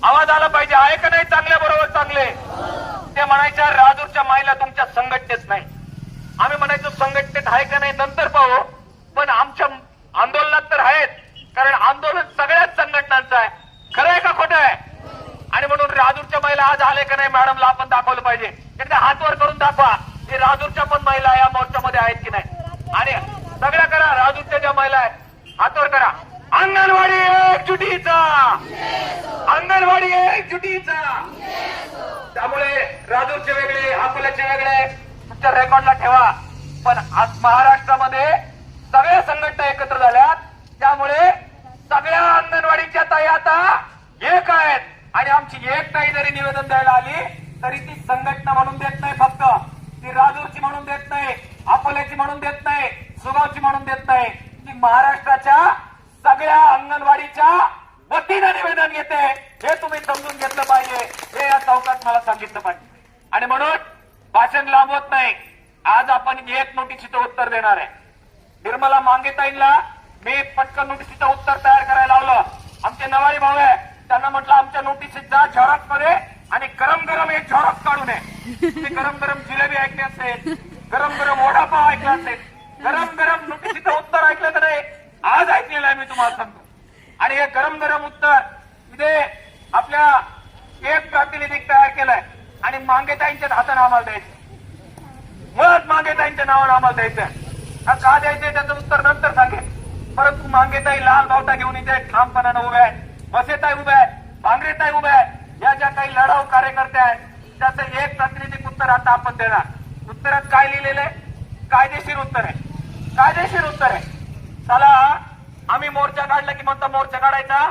आवाज आला पाहिजे. आहे का नाही चांगल्या बरोबर चांगले? ते म्हणायच्या राजूरच्या माईला तुमच्या संघटनेत नाही. आम्ही म्हणायचो संघटनेत आहे का नाही नंतर पाहू, पण आमच्या आंदोलनात तर आहेत, कारण आंदोलन सगळ्याच संघटनांचं आहे. खरं आहे का खोटं आहे? आणि म्हणून राजूरच्या महिला आज आले का नाही मॅडमला आपण दाखवलं पाहिजे. एकदा हात वर करून दाखवा की राजूरच्या पण महिला या मोर्चामध्ये आहेत की नाही. आणि सगळ्या करा, राजूरच्या ज्या महिला आहेत हात वर करा. अंगणवाडी एकजुटीचा, अंगणवाडी एकजुटीचा. त्यामुळे राजूरचे वेगळे, अकोल्याचे वेगळे, तुमच्या रेकॉर्डला ठेवा. पण आज महाराष्ट्रामध्ये सगळ्या संघटना एकत्र झाल्यात, त्यामुळे सगळ्या अंगणवाडीच्या ताई आता एक आहेत. आणि आमची एक ताई जरी निवेदन द्यायला आली तरी ती संघटना म्हणून देत नाही, फक्त ती राजूरची म्हणून देत नाही, अकोल्याची म्हणून देत नाही, सुगावची म्हणून देत नाही, ती महाराष्ट्राच्या सगळ्या अंगणवाडीच्या वतीनं निवेदन घेते. हे तुम्ही समजून घेतलं पाहिजे, हे या चौकात मला सांगितलं पाहिजे. आणि म्हणून भाषण लांबवत नाही. आज आपण एक नोटीसीचं उत्तर देणार आहे. निर्मला मांगेताईंना मी पटकन नोटीसीचं उत्तर तयार करायला लावलं. आमचे नवारी भाऊ आहे, त्यांना म्हटलं आमच्या नोटीसीचा झेरॉक्स मध्ये आणि गरम गरम एक झेरॉक्स काढून आहे. तुम्ही गरम गरम जिलेबी ऐकले असेल, गरम गरम वडापाव ऐकला असेल, गरम गरम नोटीसीचं उत्तर ऐकलं तर नाही, आज ऐकलेलं आहे मी तुम्हाला सांगतो. आणि हे गरम गरम उत्तर इथे आपल्या एक प्रातिनिधिक तयार केलंय आणि मांगेताईंच्या हाताने आम्हाला द्यायचं. मुळात मांगेताईंच्या नावानं आम्हाला द्यायचं. का द्यायचंय त्याचं उत्तर नंतर सांगेल. परंतु मांगेताई लाल बावटा घेऊन इथे ठामपणानं उभे आहेत, मसेताई उभे आहेत, भांगरेताई उभे आहेत. या ज्या काही लढाऊ कार्यकर्ते आहेत त्याचं एक प्रातिनिधिक उत्तर आता आपण देणार. उत्तरात काय लिहिलेलं आहे? कायदेशीर उत्तर आहे, कायदेशीर उत्तर आहे. चला आम्ही मोर्चा काढला की म्हणता मोर्चा काढायचा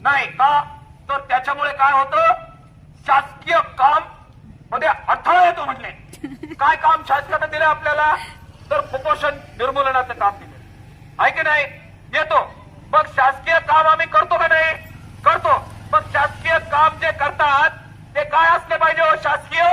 नाही का? तर त्याच्यामुळे काय होतं, शासकीय काम मध्ये अडथळा येतो म्हटले. काय काम शासनानं दिलं आपल्याला? तर कुपोषण निर्मूलनाचं काम दिलं आहे की नाही? येतो. मग शासकीय काम आम्ही करतो का नाही? करतो. मग शासकीय काम जे करतात ते काय असले पाहिजे हो? शासकीय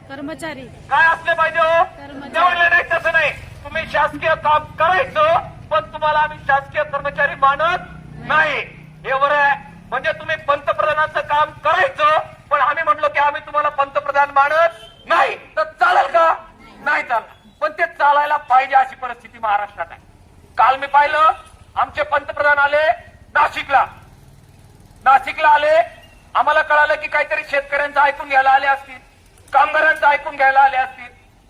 कर्मचारी काय असले पाहिजे हो? निवडले नाही तसं नाही. तुम्ही शासकीय काम करायचं, पण तुम्हाला आम्ही शासकीय कर्मचारी मानत नाही. हे बरं आहे. म्हणजे तुम्ही पंतप्रधानांचं काम करायचं, पण आम्ही म्हटलो की आम्ही तुम्हाला पंतप्रधान मानत नाही. तर चालेल का? नाही चालणार. पण ते चालायला पाहिजे अशी परिस्थिती महाराष्ट्रात आहे. काल मी पाहिलं आमचे पंतप्रधान आले नाशिकला. नाशिकला आले, आम्हाला कळालं की काहीतरी शेतकऱ्यांचं ऐकून घ्यायला आले असतील, कामगारांचं ऐकून घ्यायला आले असतील.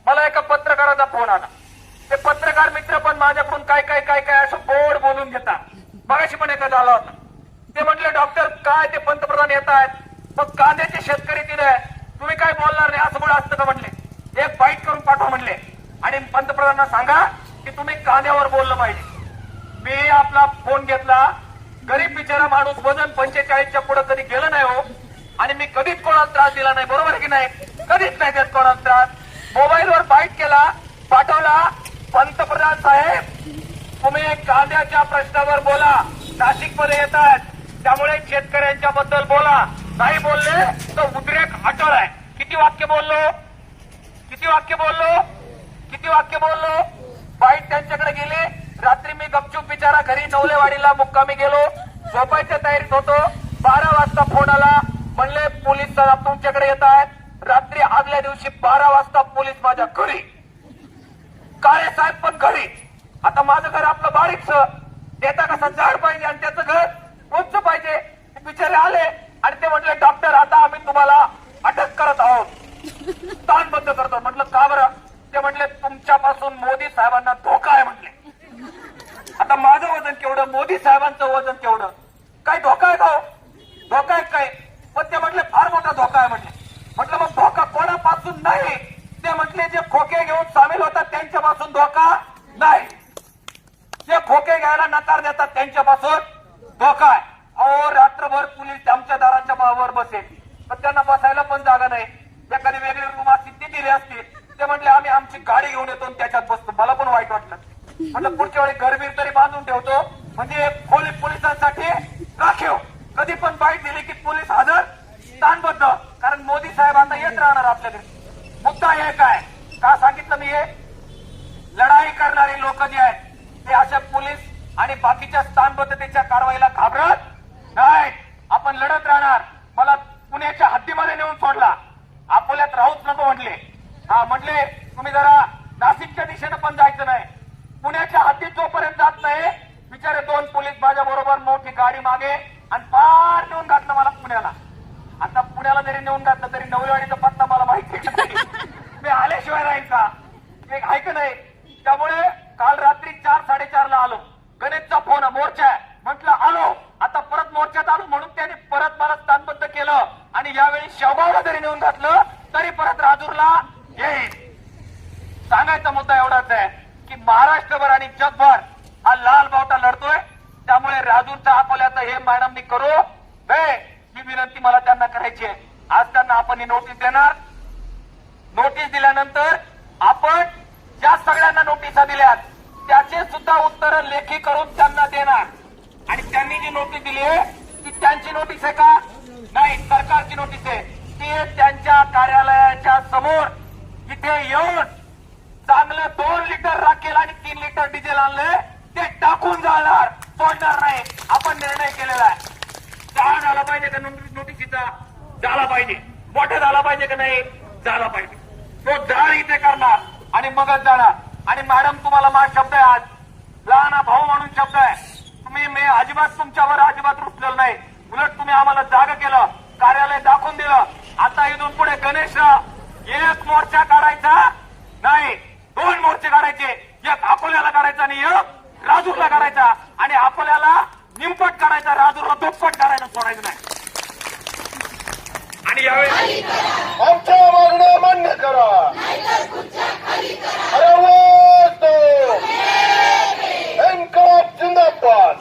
मला एका पत्रकाराचा फोन आला. ते पत्रकार मित्र पण माझ्याकडून काय काय काय काय असं गोड बोलून घेतात. मगाशी पण एका झाला होता. ते म्हटले डॉक्टर काय ते पंतप्रधान येत आहेत, मग कांद्याचे शेतकरी दिले, तुम्ही काय बोलणार नाही असं कुठं असतं का म्हटले. एक बाईट करून पाठवा म्हणले आणि पंतप्रधानांना सांगा की तुम्ही कांद्यावर बोललं पाहिजे. मी आपला फोन घेतला. गरीब बिचारा माणूस वजन 45च्या पुढे कधी गेलं नाही हो. आणि मी कधीच कोणाला त्रास दिला नाही, बरोबर आहे की नाही? कधीच नाही देत कोणाला त्रास. मोबाईलवर बाईट केला, पाठवला. पंतप्रधान साहेब तुम्ही कांद्याच्या प्रश्नावर बोला, नाशिकमध्ये येत आहेत त्यामुळे शेतकऱ्यांच्या बद्दल बोला. नाही बोलले तर उद्रेक अटळ आहे. किती वाक्य बोललो, किती वाक्य बोललो, किती वाक्य बोललो. बाईट त्यांच्याकडे गेले. रात्री मी गपचूप बिचारा घरी नवलेवाडीला मुक्कामी गेलो, झोपायच्या तयारीत होतो. 12 वाजता फोन आला, म्हणले पोलीस तुमच्याकडे येत आहेत. रात्री आदल्या दिवशी 12 वाजता पोलीस माझ्या घरी, काळे साहेब पण घरी. आता माझं घर आपलं बारीकचं, त्याचा कसा झाड पाहिजे आणि त्याचं घर उंच पाहिजे. बिचारे आले आणि ते म्हटले डॉक्टर आता आम्ही तुम्हाला अटक करत आहोत, ताणबद्ध करतो. म्हटलं का बरं? ते म्हटले तुमच्यापासून मोदी साहेबांना धोका आहे म्हटले. आता माझं वजन केवढं, मोदी साहेबांचं वजन केवढं, काय धोका आहे का? धोका आहे काय? पण ते म्हटले फार मोठा धोका आहे म्हटले. म्हटलं मग धोका कोणापासून नाही? ते म्हटले जे खोके घेऊन सामील होतात त्यांच्यापासून धोका नाही, जे खोके घ्यायला नकार देतात त्यांच्यापासून धोका आहे. अहो रात्रभर पोलीस आमच्या दाराच्या वर बसेल, पण त्यांना बसायला पण जागा नाही. एखादी वेगळी रूम असतील ती दिली असतील. ते म्हटले आम्ही आमची गाडी घेऊन येतो आणि त्याच्यात बसतो. मला पण वाईट वाटलं. म्हटलं पुढच्या वेळी घरबीर तरी बांधून ठेवतो, म्हणजे पोलिसांसाठी राखीव. कधी पण बाईट दिली की पोलीस हजर, स्थानबद्ध. कारण मोदी साहेब आता येत राहणार आपल्याकडे. मुद्दा हे काय का सांगितलं मी? हे लढाई करणारी लोक जे आहेत ते अशा पोलीस आणि बाकीच्या स्थानबद्धतेच्या कारवाईला घाबरत नाही. आपण लढत राहणार. मला हद्दीमध्ये नेऊन सोडला. अकोल्यात राहूच नको म्हटले. हा म्हटले तुम्ही जरा नाशिकच्या दिशेनं पण जायचं नाही. पुण्याच्या हद्दीत जोपर्यंत जात नाही बिचारे 2 पोलीस माझ्या बरोबर मोठी गाडी मागे आणि पार नेऊन घातलं मला पुण्याला. आता पुण्याला जरी नेऊन घातलं तरी नवलेवाडीचा पत्ता मला माहिती नाही. मी आल्याशिवाय राहील का एक आहे का नाही. त्यामुळे काल रात्री 4-4:30 आलो. गणेशचा फोन मोर्चा आहे म्हटलं आलो. आता परत मोर्चात आलो म्हणून त्याने परत मला स्थानबद्ध केलं आणि यावेळी शेवगावला जरी नेऊन घातलं तरी परत राजूरला येईल. सांगायचा मुद्दा एवढाच आहे की महाराष्ट्रभर आणि जगभर हा लाल बावटा लढतोय. त्यामुळे राजूरचा अकोल्याचा हे मॅडमनी करू ही विनंती मला त्यांना करायची आहे. आज त्यांना आपण ही नोटीस देणार. नोटीस दिल्यानंतर आपण ज्या सगळ्यांना नोटिसा दिल्यात त्याचे सुद्धा उत्तर लेखी करून त्यांना देणार. आणि त्यांनी जी नोटीस दिली आहे ती त्यांची नोटीस आहे का नाही, सरकारची नोटीस आहे. ती त्यांच्या कार्यालयाच्या समोर इथे येऊन चांगलं 2 लिटर राखेल आणि 3 लिटर डिझेल आणलंय ते टाकून जाणार, सोडणार नाही. आपण निर्णय केलेला आहे. जाळ झाला पाहिजे का नोटीसीचा? झाला पाहिजे. मोठा झाला पाहिजे का नाही? झाला पाहिजे. तो जाळ इथे करणार आणि मगच जाणार. आणि मॅडम तुम्हाला माझा शब्द आहे, आज लहान भाऊ म्हणून शब्द आहे. मी अजिबात तुमच्यावर अजिबात रुसलेलं नाही. उलट तुम्ही आम्हाला जाग केलं, कार्यालय दाखवून दिलं. आता इथून पुढे गणेश 1 मोर्चा काढायचा नाही, 2 मोर्चे काढायचे. एक अकोल्याला काढायचा आणि एक राजूरला काढायचा. आणि अकोल्याला निमपट काढायचा, राजूरला दुप्पट काढायला सोडायचं नाही. आणि यावेळी आमच्या मागण्या मान्य करा. इन्कलाब जिंदाबाद.